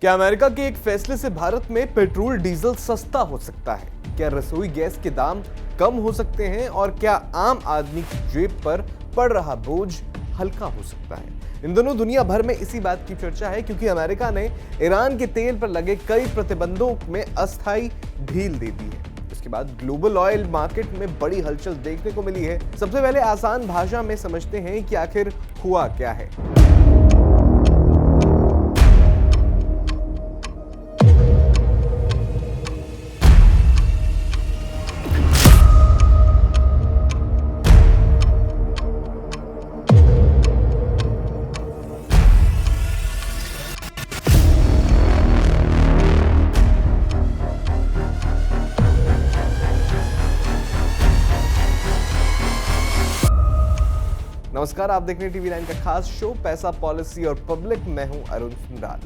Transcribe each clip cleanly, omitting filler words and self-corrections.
क्या अमेरिका के एक फैसले से भारत में पेट्रोल डीजल सस्ता हो सकता है? क्या रसोई गैस के दाम कम हो सकते हैं और क्या आम आदमी की जेब पर पड़ रहा बोझ हल्का हो सकता है? इन दोनों दुनिया भर में इसी बात की चर्चा है क्योंकि अमेरिका ने ईरान के तेल पर लगे कई प्रतिबंधों में अस्थायी ढील दे दी है। इसके बाद ग्लोबल ऑयल मार्केट में बड़ी हलचल देखने को मिली है। सबसे पहले आसान भाषा में समझते हैं कि आखिर हुआ क्या है। नमस्कार, आप देख रहे हैं टीवी 9 का खास शो पैसा, पॉलिसी और पब्लिक। मैं हूं अरुण सुंदराल।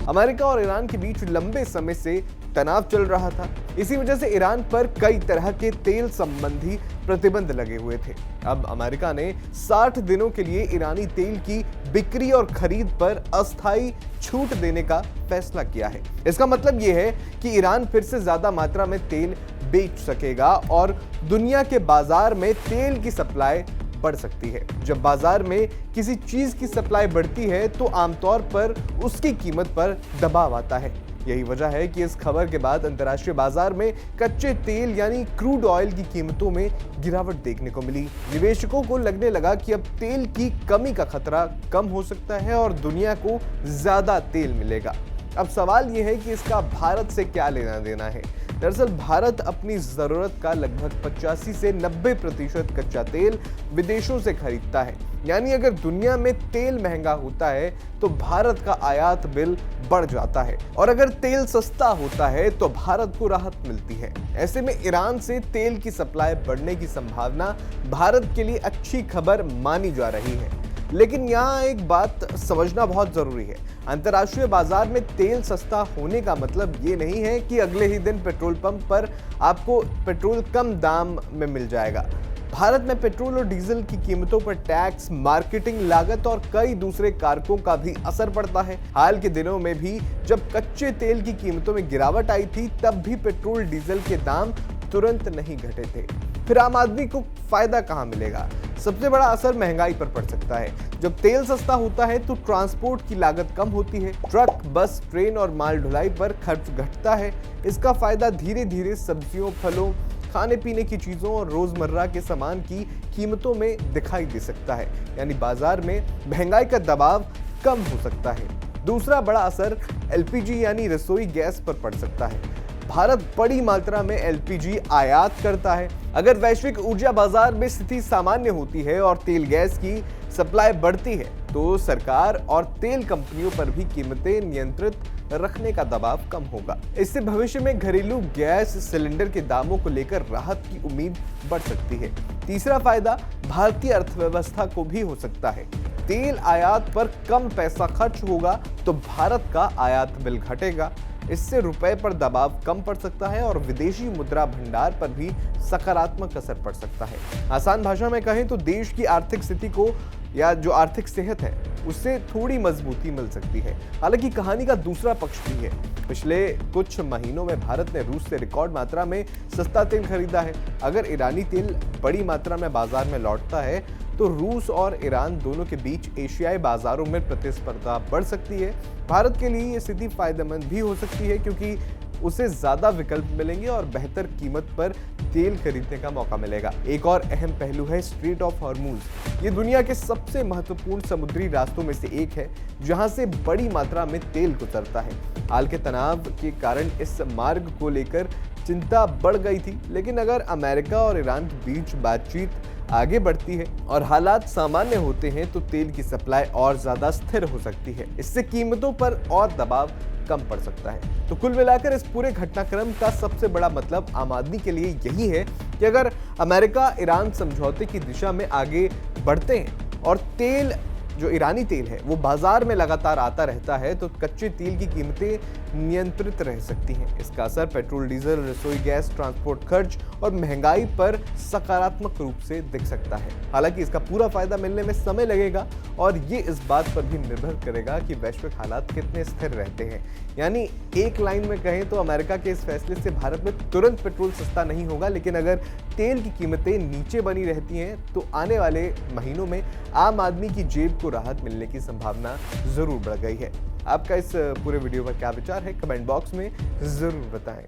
अमेरिका और ईरान के बीच लंबे समय से तनाव चल रहा था। इसी वजह से ईरान पर कई तरह के तेल संबंधी प्रतिबंध लगे हुए थे। अब अमेरिका ने 60 दिनों के लिए ईरानी तेल की बिक्री और खरीद पर अस्थायी छूट देने का फैसला किया है। इसका मतलब यह है कि ईरान फिर से ज्यादा मात्रा में तेल बेच सकेगा और दुनिया के बाजार में तेल की सप्लाई बढ़ सकती है। जब बाजार में किसी चीज की सप्लाई बढ़ती है तो आमतौर पर उसकी कीमत पर दबाव आता है। यही वजह है कि इस खबर के बाद अंतर्राष्ट्रीय बाजार में कच्चे तेल यानी क्रूड ऑयल की कीमतों में गिरावट देखने को मिली। निवेशकों को लगने लगा कि अब तेल की कमी का खतरा कम हो सकता है और दुनिया को ज्यादा तेल मिलेगा। अब सवाल यह है कि इसका भारत से क्या लेना देना है। दरअसल भारत अपनी जरूरत का लगभग 85 से 90% कच्चा तेल विदेशों से खरीदता है। यानी अगर दुनिया में तेल महंगा होता है तो भारत का आयात बिल बढ़ जाता है और अगर तेल सस्ता होता है तो भारत को राहत मिलती है। ऐसे में ईरान से तेल की सप्लाई बढ़ने की संभावना भारत के लिए अच्छी खबर मानी जा रही है। लेकिन यहाँ एक बात समझना बहुत जरूरी है। अंतर्राष्ट्रीय बाजार में तेल सस्ता होने का मतलब ये नहीं है कि अगले ही दिन पेट्रोल पंप पर आपको पेट्रोल कम दाम में मिल जाएगा। भारत में पेट्रोल और डीजल की कीमतों पर टैक्स, मार्केटिंग लागत और कई दूसरे कारकों का भी असर पड़ता है। हाल के दिनों में भी जब कच्चे तेल की कीमतों में गिरावट आई थी तब भी पेट्रोल डीजल के दाम तुरंत नहीं घटे थे। फिर आम आदमी को फायदा कहां मिलेगा? सबसे बड़ा असर महंगाई पर पड़ सकता है। जब तेल सस्ता होता है तो ट्रांसपोर्ट की लागत कम होती है। ट्रक, बस, ट्रेन और माल ढुलाई पर खर्च घटता है। इसका फायदा धीरे धीरे सब्जियों, फलों, खाने पीने की चीजों और रोजमर्रा के सामान की कीमतों में दिखाई दे सकता है। यानी बाजार में महंगाई का दबाव कम हो सकता है। दूसरा बड़ा असर एलपीजी यानी रसोई गैस पर पड़ सकता है। भारत बड़ी मात्रा में एलपीजी आयात करता है। अगर वैश्विक ऊर्जा बाजार में स्थिति सामान्य होती है और तेल गैस की सप्लाई बढ़ती है तो सरकार और तेल कंपनियों पर भी कीमतें नियंत्रित रखने का दबाव कम होगा। इससे भविष्य में घरेलू गैस सिलेंडर के दामों को लेकर राहत की उम्मीद बढ़ सकती है। तीसरा फायदा भारतीय अर्थव्यवस्था को भी हो सकता है। तेल आयात पर कम पैसा खर्च होगा तो भारत का आयात बिल घटेगा। इससे रुपए पर दबाव कम पड़ सकता है और विदेशी मुद्रा भंडार पर भी सकारात्मक असर पड़ सकता है। आसान भाषा में कहें तो देश की आर्थिक स्थिति को या जो आर्थिक सेहत है उससे थोड़ी मजबूती मिल सकती है। हालांकि कहानी का दूसरा पक्ष भी है। पिछले कुछ महीनों में भारत ने रूस से रिकॉर्ड मात्रा में सस्ता तेल खरीदा है। अगर ईरानी तेल बड़ी मात्रा में बाजार में लौटता है तो रूस और ईरान दोनों के बीच एशियाई बाजारों में प्रतिस्पर्धा बढ़ सकती है। भारत के लिए ये स्थिति फायदेमंद भी हो सकती है क्योंकि उसे ज्यादा विकल्प मिलेंगे और बेहतर कीमत पर तेल खरीदने का मौका मिलेगा। एक और अहम पहलू है स्ट्रेट ऑफ हॉर्मूज। ये दुनिया के सबसे महत्वपूर्ण समुद्री रास्तों में से एक है जहां से बड़ी मात्रा में तेल गुजरता है। हाल के तनाव के कारण इस मार्ग को लेकर चिंता बढ़ गई थी, लेकिन अगर अमेरिका और ईरान के बीच बातचीत आगे बढ़ती है और हालात सामान्य होते हैं तो तेल की सप्लाई और ज्यादा स्थिर हो सकती है। इससे कीमतों पर और दबाव कम पड़ सकता है। तो कुल मिलाकर इस पूरे घटनाक्रम का सबसे बड़ा मतलब आम आदमी के लिए यही है कि अगर अमेरिका ईरान समझौते की दिशा में आगे बढ़ते हैं और तेल जो ईरानी तेल है वो बाजार में लगातार आता रहता है तो कच्चे तेल की कीमतें नियंत्रित रह सकती हैं। इसका असर पेट्रोल, डीजल, रसोई गैस, ट्रांसपोर्ट खर्च और महंगाई पर सकारात्मक रूप से दिख सकता है। हालांकि इसका पूरा फायदा मिलने में समय लगेगा और ये इस बात पर भी निर्भर करेगा कि वैश्विक हालात कितने स्थिर रहते हैं। यानी एक लाइन में कहें तो अमेरिका के इस फैसले से भारत में तुरंत पेट्रोल सस्ता नहीं होगा, लेकिन अगर तेल की कीमतें नीचे बनी रहती हैं तो आने वाले महीनों में आम आदमी की जेब को राहत मिलने की संभावना जरूर बढ़ गई है। आपका इस पूरे वीडियो पर क्या विचार है, कमेंट बॉक्स में जरूर बताएं।